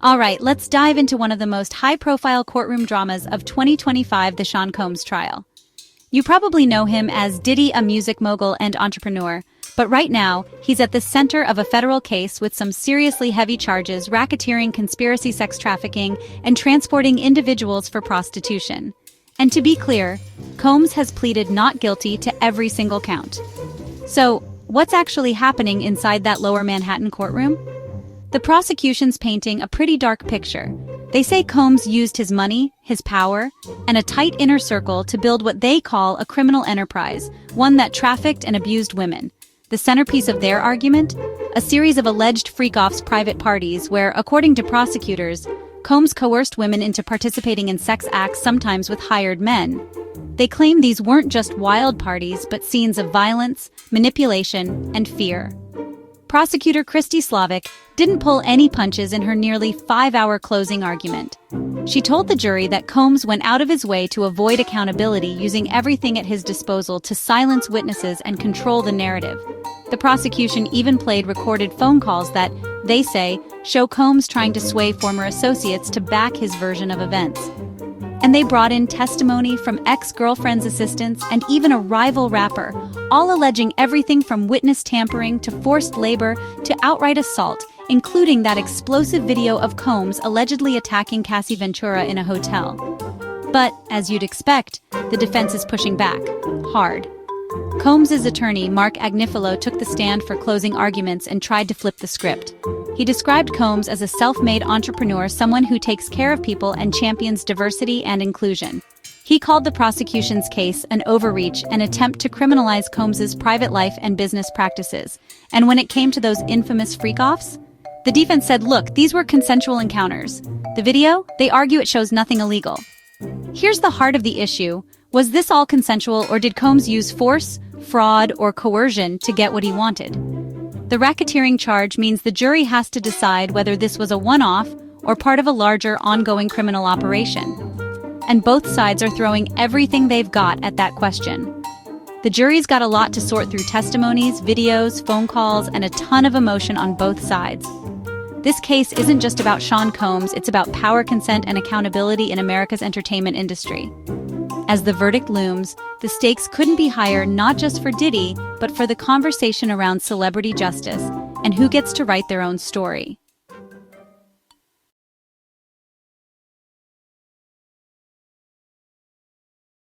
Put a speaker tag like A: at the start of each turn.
A: All right, let's dive into one of the most high-profile courtroom dramas of 2025, the Sean Combs trial. You probably know him as Diddy, a music mogul and entrepreneur, but right now, he's at the center of a federal case with some seriously heavy charges: racketeering, conspiracy, sex trafficking, and transporting individuals for prostitution. And to be clear, Combs has pleaded not guilty to every single count. So, what's actually happening inside that lower Manhattan courtroom? The prosecution's painting a pretty dark picture. They say Combs used his money, his power, and a tight inner circle to build what they call a criminal enterprise, one that trafficked and abused women. The centerpiece of their argument? A series of alleged freak-offs, private parties where, according to prosecutors, Combs coerced women into participating in sex acts, sometimes with hired men. They claim these weren't just wild parties, but scenes of violence, manipulation, and fear. Prosecutor Christy Slavic didn't pull any punches in her nearly 5-hour closing argument. She told the jury that Combs went out of his way to avoid accountability, using everything at his disposal to silence witnesses and control the narrative. The prosecution even played recorded phone calls that, they say, show Combs trying to sway former associates to back his version of events. And they brought in testimony from ex-girlfriend's assistants and even a rival rapper, all alleging everything from witness tampering to forced labor to outright assault, including that explosive video of Combs allegedly attacking Cassie Ventura in a hotel. But, as you'd expect, the defense is pushing back, hard. Combs' attorney, Mark Agnifilo, took the stand for closing arguments and tried to flip the script. He described Combs as a self-made entrepreneur, someone who takes care of people and champions diversity and inclusion. He called the prosecution's case an overreach, an attempt to criminalize Combs' private life and business practices. And when it came to those infamous freak-offs, the defense said, look, these were consensual encounters. The video, they argue it shows nothing illegal. Here's the heart of the issue. Was this all consensual, or did Combs use force, fraud, or coercion to get what he wanted? The racketeering charge means the jury has to decide whether this was a one-off or part of a larger, ongoing criminal operation. And both sides are throwing everything they've got at that question. The jury's got a lot to sort through: testimonies, videos, phone calls, and a ton of emotion on both sides. This case isn't just about Sean Combs, it's about power, consent, and accountability in America's entertainment industry. As the verdict looms, the stakes couldn't be higher, not just for Diddy, but for the conversation around celebrity justice and who gets to write their own story.